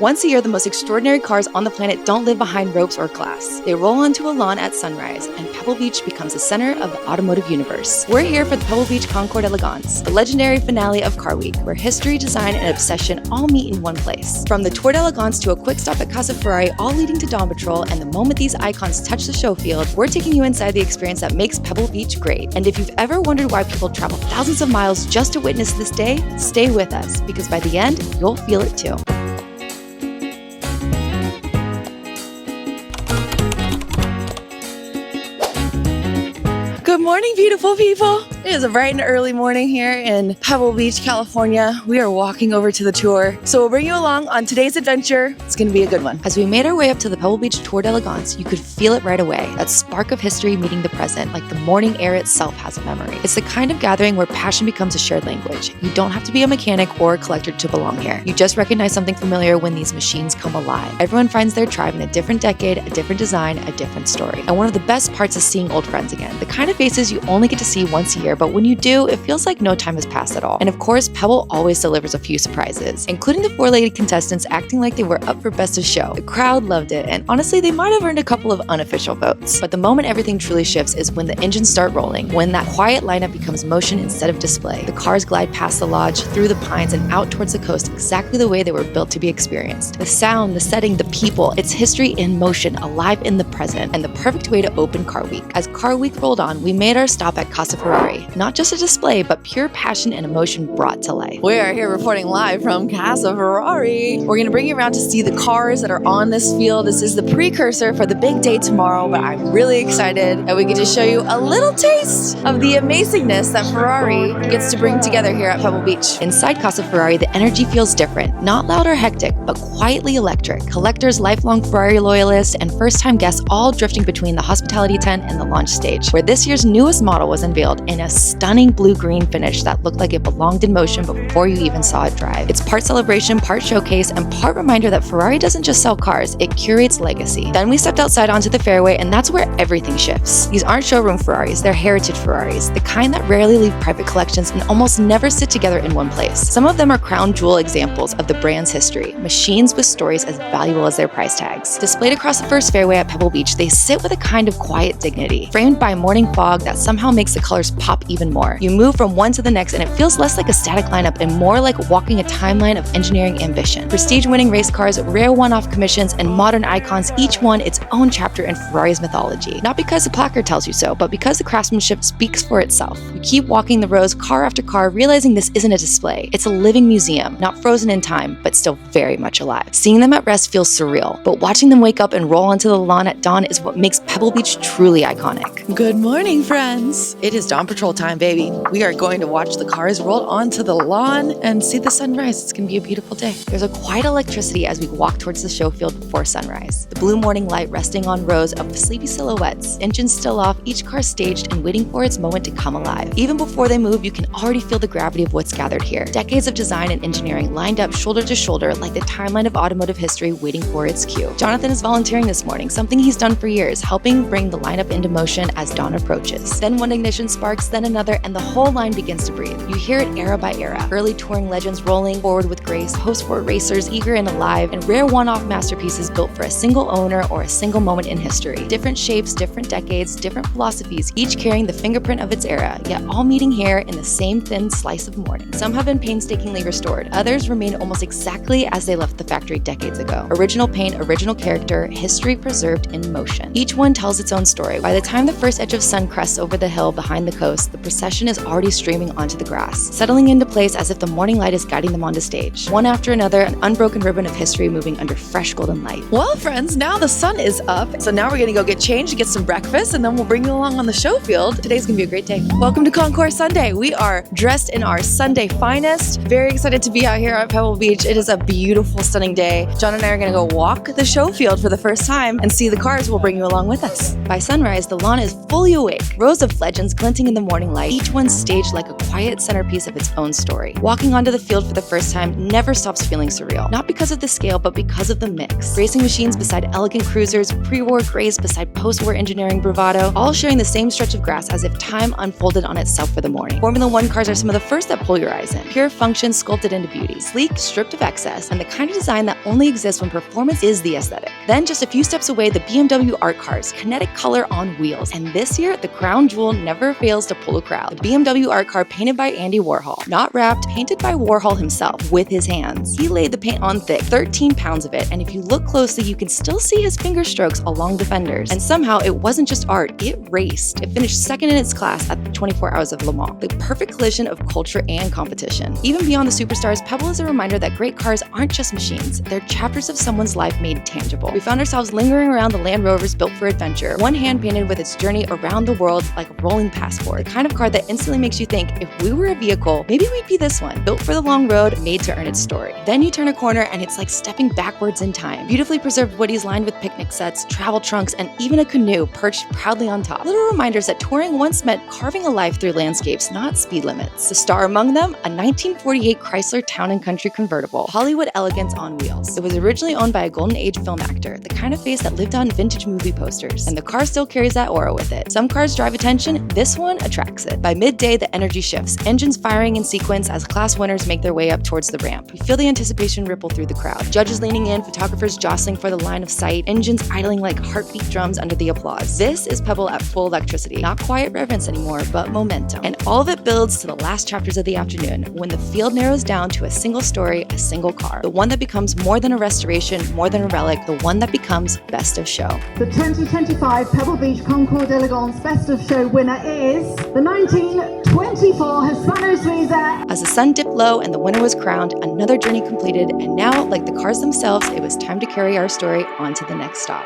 Once a year, the most extraordinary cars on the planet don't live behind ropes or glass. They roll onto a lawn at sunrise, and Pebble Beach becomes the center of the automotive universe. We're here for the Pebble Beach Concours d'Elegance, the legendary finale of Car Week, where history, design, and obsession all meet in one place. From the Tour d'Elegance to a quick stop at Casa Ferrari, all leading to Dawn Patrol, and the moment these icons touch the show field, we're taking you inside the experience that makes Pebble Beach great. And if you've ever wondered why people travel thousands of miles just to witness this day, stay with us, because by the end, you'll feel it too. Good morning, beautiful people. It is a bright and early morning here in Pebble Beach, California. We are walking over to the tour. So we'll bring you along on today's adventure. It's going to be a good one. As we made our way up to the Pebble Beach Tour d'Elegance, you could feel it right away. That spark of history meeting the present, like the morning air itself has a memory. It's the kind of gathering where passion becomes a shared language. You don't have to be a mechanic or a collector to belong here. You just recognize something familiar when these machines come alive. Everyone finds their tribe in a different decade, a different design, a different story. And one of the best parts is seeing old friends again. The kind of faces you only get to see once a year, but when you do, it feels like no time has passed at all. And of course, Pebble always delivers a few surprises, including the four-legged contestants acting like they were up for Best of Show. The crowd loved it, and honestly, they might have earned a couple of unofficial votes. But the moment everything truly shifts is when the engines start rolling, when that quiet lineup becomes motion instead of display. The cars glide past the lodge, through the pines, and out towards the coast exactly the way they were built to be experienced. The sound, the setting, the people, it's history in motion, alive in the present, and the perfect way to open Car Week. As Car Week rolled on, we made our stop at Casa Ferrari. Not just a display, but pure passion and emotion brought to life. We are here reporting live from Casa Ferrari. We're going to bring you around to see the cars that are on this field. This is the precursor for the big day tomorrow, but I'm really excited that we get to show you a little taste of the amazingness that Ferrari gets to bring together here at Pebble Beach. Inside Casa Ferrari, the energy feels different. Not loud or hectic, but quietly electric. Collectors, lifelong Ferrari loyalists, and first-time guests all drifting between the hospitality tent and the launch stage, where this year's newest model was unveiled in a stunning blue-green finish that looked like it belonged in motion before you even saw it drive. It's part celebration, part showcase, and part reminder that Ferrari doesn't just sell cars, it curates legacy. Then we stepped outside onto the fairway, and that's where everything shifts. These aren't showroom Ferraris, they're heritage Ferraris, the kind that rarely leave private collections and almost never sit together in one place. Some of them are crown jewel examples of the brand's history, machines with stories as valuable as their price tags. Displayed across the first fairway at Pebble Beach, they sit with a kind of quiet dignity, framed by morning fog that somehow makes the colors pop even more. You move from one to the next, and it feels less like a static lineup and more like walking a timeline of engineering ambition. Prestige-winning race cars, rare one-off commissions, and modern icons, each one its own chapter in Ferrari's mythology. Not because the placard tells you so, but because the craftsmanship speaks for itself. You keep walking the rows, car after car, realizing this isn't a display. It's a living museum, not frozen in time, but still very much alive. Seeing them at rest feels surreal, but watching them wake up and roll onto the lawn at dawn is what makes Pebble Beach truly iconic. Good morning, friends. It is Dawn Patrol time, baby. We are going to watch the cars roll onto the lawn and see the sunrise. It's going to be a beautiful day. There's a quiet electricity as we walk towards the show field before sunrise. The blue morning light resting on rows of sleepy silhouettes, engines still off, each car staged and waiting for its moment to come alive. Even before they move, you can already feel the gravity of what's gathered here. Decades of design and engineering lined up shoulder to shoulder like the timeline of automotive history waiting for its cue. Jonathan is volunteering this morning, something he's done for years, helping bring the lineup into motion as dawn approaches. Then one ignition sparks, then another, and the whole line begins to breathe. You hear it era by era. Early touring legends rolling forward with grace, post-sport racers eager and alive, and rare one-off masterpieces built for a single owner or a single moment in history. Different shapes, different decades, different philosophies, each carrying the fingerprint of its era, yet all meeting here in the same thin slice of morning. Some have been painstakingly restored. Others remain almost exactly as they left the factory decades ago. Original paint, original character, history preserved in motion. Each one tells its own story. By the time the first edge of sun crests over the hill behind the coast, the procession is already streaming onto the grass, settling into place as if the morning light is guiding them onto stage. One after another, an unbroken ribbon of history moving under fresh golden light. Well, friends, now the sun is up, so now we're gonna go get changed, get some breakfast, and then we'll bring you along on the show field. Today's gonna be a great day. Welcome to Concours Sunday. We are dressed in our Sunday finest. Very excited to be out here at Pebble Beach. It is a beautiful, stunning day. John and I are gonna go walk the show field for the first time and see the cars. We'll bring you along with us. By sunrise, the lawn is fully awake. Rows of legends glinting in the morning morning light, each one staged like a quiet centerpiece of its own story. Walking onto the field for the first time never stops feeling surreal, not because of the scale, but because of the mix. Racing machines beside elegant cruisers, pre-war grace beside post-war engineering bravado, all sharing the same stretch of grass as if time unfolded on itself for the morning. Formula One cars are some of the first that pull your eyes in. Pure function sculpted into beauty, sleek, stripped of excess, and the kind of design that only exists when performance is the aesthetic. Then just a few steps away, the BMW art cars, kinetic color on wheels. And this year, the crown jewel never fails to pull a crowd. The BMW art car painted by Andy Warhol. Not wrapped, painted by Warhol himself with his hands. He laid the paint on thick, 13 pounds of it, and if you look closely, you can still see his finger strokes along the fenders. And somehow, it wasn't just art, it raced. It finished second in its class at the 24 Hours of Le Mans. The perfect collision of culture and competition. Even beyond the superstars, Pebble is a reminder that great cars aren't just machines, they're chapters of someone's life made tangible. We found ourselves lingering around the Land Rovers built for adventure, one hand painted with its journey around the world like a rolling passport. The kind of car that instantly makes you think, if we were a vehicle, maybe we'd be this one. Built for the long road, made to earn its story. Then you turn a corner and it's like stepping backwards in time. Beautifully preserved woodies lined with picnic sets, travel trunks, and even a canoe perched proudly on top. Little reminders that touring once meant carving a life through landscapes, not speed limits. The star among them, a 1948 Chrysler Town & Country convertible. Hollywood elegance on wheels. It was originally owned by a golden age film actor, the kind of face that lived on vintage movie posters. And the car still carries that aura with it. Some cars drive attention, this one attracts it. By midday, the energy shifts, engines firing in sequence as class winners make their way up towards the ramp. You feel the anticipation ripple through the crowd. Judges leaning in, photographers jostling for the line of sight, engines idling like heartbeat drums under the applause. This is Pebble at full electricity. Not quiet reverence anymore, but momentum. And all of it builds to the last chapters of the afternoon, when the field narrows down to a single story, a single car. The one that becomes more than a restoration, more than a relic, the one that becomes best of show. The 2025 Pebble Beach Concours d'Elegance Best of Show winner is the 1924 Hispano Suiza. As the sun dipped low and the winner was crowned, another journey completed, and now, like the cars themselves, it was time to carry our story on to the next stop.